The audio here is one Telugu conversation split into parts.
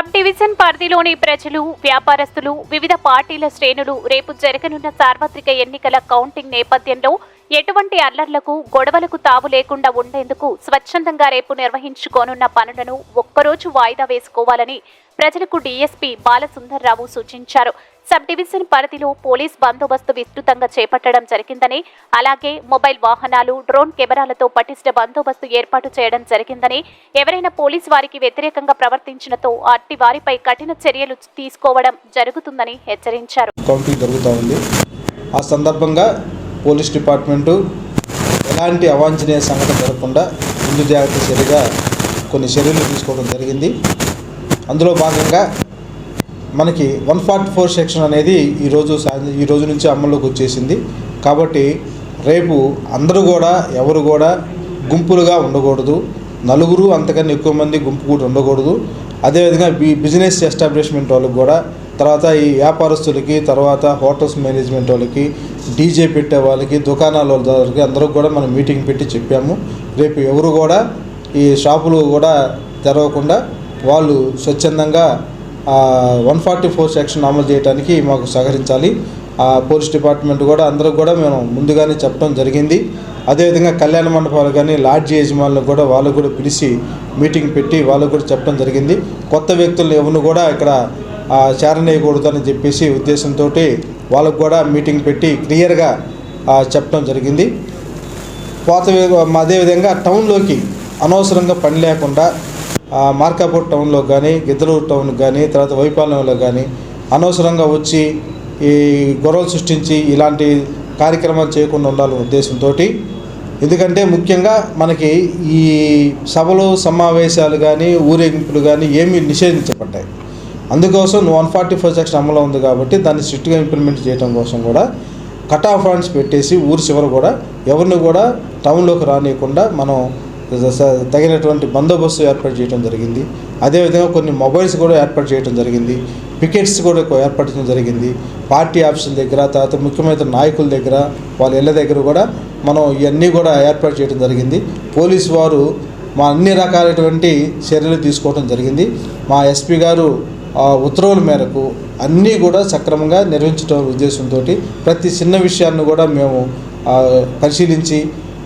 సబ్ డివిజన్ పరిధిలోని ప్రజలు, వ్యాపారస్తులు, వివిధ పార్టీల శ్రేణులు రేపు జరగనున్న సార్వత్రిక ఎన్నికల కౌంటింగ్ నేపథ్యంలో ఎటువంటి అల్లర్లకు, గొడవలకు తావు లేకుండా ఉండేందుకు స్వచ్ఛందంగా రేపు నిర్వహించుకోనున్న పనులను ఒక్కరోజు వాయిదా వేసుకోవాలని ప్రజలకు డీఎస్పీ బాలసుందర్రావు సూచించారు. సబ్ డివిజన్ పరిధిలో పోలీస్ బందోబస్తు విస్తృతంగా చేపట్టడం జరిగిందని, అలాగే మొబైల్ వాహనాలు, డ్రోన్ కెమెరాలతో పటిష్ట బందోబస్తు ఏర్పాటు చేయడం జరిగిందని, ఎవరైనా పోలీసు వారికి వ్యతిరేకంగా ప్రవర్తించినతో అట్టి వారిపై కఠిన చర్యలు తీసుకోవడం జరుగుతుందని హెచ్చరించారు. ఆ సందర్భంగా పోలీస్ డిపార్ట్మెంటు ఎలాంటి అవాంఛనీయ సంఘటన జరగకుండా ముందు జాగ్రత్త చర్యగా కొన్ని చర్యలు తీసుకోవడం జరిగింది. అందులో భాగంగా మనకి 144 సెక్షన్ అనేది ఈ రోజు నుంచి అమల్లోకి వచ్చేసింది. కాబట్టి రేపు అందరూ కూడా ఎవరు కూడా గుంపులుగా ఉండకూడదు, నలుగురు అంతకన్నా ఎక్కువ మంది గుంపు కూడా ఉండకూడదు. అదేవిధంగా బిజినెస్ ఎస్టాబ్లిష్మెంట్ వాళ్ళకి కూడా, తర్వాత ఈ వ్యాపారస్తులకి, తర్వాత హోటల్స్ మేనేజ్మెంట్ వాళ్ళకి, డీజే పెట్టే వాళ్ళకి, దుకాణాల వాళ్ళకి అందరూ కూడా మనం మీటింగ్ పెట్టి చెప్పాము. రేపు ఎవరు కూడా ఈ షాపులు కూడా తెరవకుండా వాళ్ళు స్వచ్ఛందంగా 144 సెక్షన్ అమలు చేయడానికి మాకు సహకరించాలి. పోలీస్ డిపార్ట్మెంట్ కూడా అందరూ కూడా మేము ముందుగానే చెప్పడం జరిగింది. అదేవిధంగా కళ్యాణ మండపాలు కానీ లాడ్జీ యజమానులకు కూడా వాళ్ళకు కూడా పిలిచి మీటింగ్ పెట్టి వాళ్ళకు కూడా చెప్పడం జరిగింది. కొత్త వ్యక్తులను ఎవరిని కూడా ఇక్కడ చేరనేయకూడదు అని చెప్పేసి ఉద్దేశంతో వాళ్ళకు కూడా మీటింగ్ పెట్టి క్లియర్గా చెప్పడం జరిగింది. అదేవిధంగా టౌన్లోకి అనవసరంగా పని లేకుండా మార్కాపూర్ టౌన్లో కానీ, గిద్దలూరు టౌన్కి కానీ, తర్వాత వైపాలెంలో కానీ అనవసరంగా వచ్చి ఈ గొడవలు సృష్టించి ఇలాంటి కార్యక్రమాలు చేయకుండా ఉండాలనే ఉద్దేశంతో, ఎందుకంటే ముఖ్యంగా మనకి ఈ సభలు, సమావేశాలు కానీ, ఊరేగింపులు కానీ ఏమీ నిషేధించబడ్డాయి. అందుకోసం 144 సెక్షన్ అమలు ఉంది కాబట్టి దాన్ని స్ట్రిక్ట్గా ఇంప్లిమెంట్ చేయడం కోసం కూడా కట్ ఆఫ్ పాయింట్స్ పెట్టేసి ఊరి చివర కూడా ఎవరిని కూడా టౌన్లోకి రానియకుండా మనం తగినటువంటి బందోబస్తు ఏర్పాటు చేయడం జరిగింది. అదేవిధంగా కొన్ని మొబైల్స్ కూడా ఏర్పాటు చేయడం జరిగింది. పికెట్స్ కూడా ఏర్పాటు చేయడం జరిగింది. పార్టీ ఆఫీసుల దగ్గర, తర్వాత ముఖ్యమైన నాయకుల దగ్గర, వాళ్ళ ఇళ్ళ దగ్గర కూడా మనం ఇవన్నీ కూడా ఏర్పాటు చేయడం జరిగింది. పోలీసు వారు మా అన్ని రకాలైనటువంటి చర్యలు తీసుకోవడం జరిగింది. మా ఎస్పీ గారు ఉత్తర్వుల మేరకు అన్నీ కూడా సక్రమంగా నిర్వహించడం ఉద్దేశంతో ప్రతి చిన్న విషయాన్ని కూడా మేము పరిశీలించి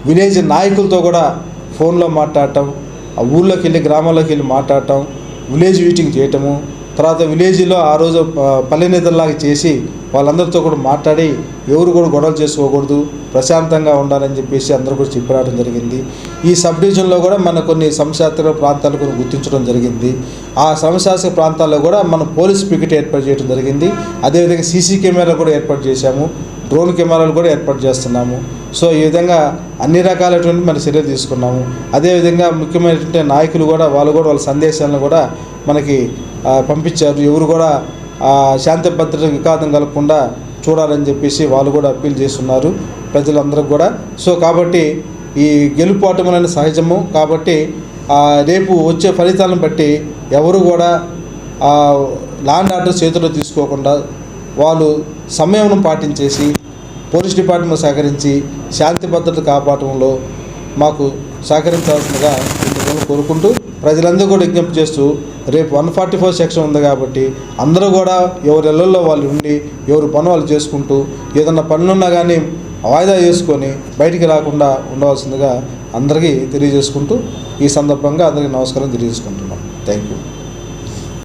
విలేజ్ నాయకులతో కూడా ఫోన్లో మాట్లాడటం, ఆ ఊళ్ళోకి వెళ్ళి గ్రామాల్లోకి వెళ్ళి మాట్లాడటం, విలేజ్ మీటింగ్ చేయటము, తర్వాత విలేజ్లో ఆ రోజు పల్లె నేతల్లాగా చేసి వాళ్ళందరితో కూడా మాట్లాడి ఎవరు కూడా గొడవలు చేసుకోకూడదు, ప్రశాంతంగా ఉండాలని చెప్పేసి అందరూ కూడా చెప్పరావడం జరిగింది. ఈ సబ్ డివిజన్లో కూడా మన కొన్ని సంశాస్త్ర ప్రాంతాలు కూడా గుర్తించడం జరిగింది. ఆ సంశాస్త్ర ప్రాంతాల్లో కూడా మనం పోలీస్ పికెట్ ఏర్పాటు చేయడం జరిగింది. అదేవిధంగా సీసీ కెమెరాలు కూడా ఏర్పాటు చేశాము, డ్రోన్ కెమెరాలు కూడా ఏర్పాటు చేస్తున్నాము. సో ఈ విధంగా అన్ని రకాలైనటువంటి మన చర్యలు తీసుకున్నాము. అదేవిధంగా ముఖ్యమైనటువంటి నాయకులు కూడా వాళ్ళ సందేశాలను కూడా మనకి పంపించారు. ఎవరు కూడా శాంతి భద్రత విఘాతం కలగకుండా చూడాలని చెప్పేసి వాళ్ళు కూడా అప్పీల్ చేస్తున్నారు ప్రజలందరూ కూడా. సో కాబట్టి ఈ గెలుపోటములని సహజము. కాబట్టి రేపు వచ్చే ఫలితాలను బట్టి ఎవరు కూడా లా అండ్ ఆర్డర్ చేతిలో తీసుకోకుండా వాళ్ళు సమయం పాటించేసి పోలీస్ డిపార్ట్మెంట్ సహకరించి శాంతి భద్రత కాపాడటంలో మాకు సహకరించాల్సిందిగా కోరుకుంటూ ప్రజలందరూ కూడా విజ్ఞప్తి చేస్తూ, రేపు 144 సెక్షన్ ఉంది కాబట్టి అందరూ కూడా ఎవరి ఇళ్లలో వాళ్ళు ఉండి ఎవరు పని వాళ్ళు చేసుకుంటూ ఏదన్నా పనులున్నా కానీ వాయిదా చేసుకొని బయటికి రాకుండా ఉండవలసిందిగా అందరికీ తెలియజేసుకుంటూ ఈ సందర్భంగా అందరికీ నమస్కారం తెలియజేసుకుంటున్నాం. Thank you.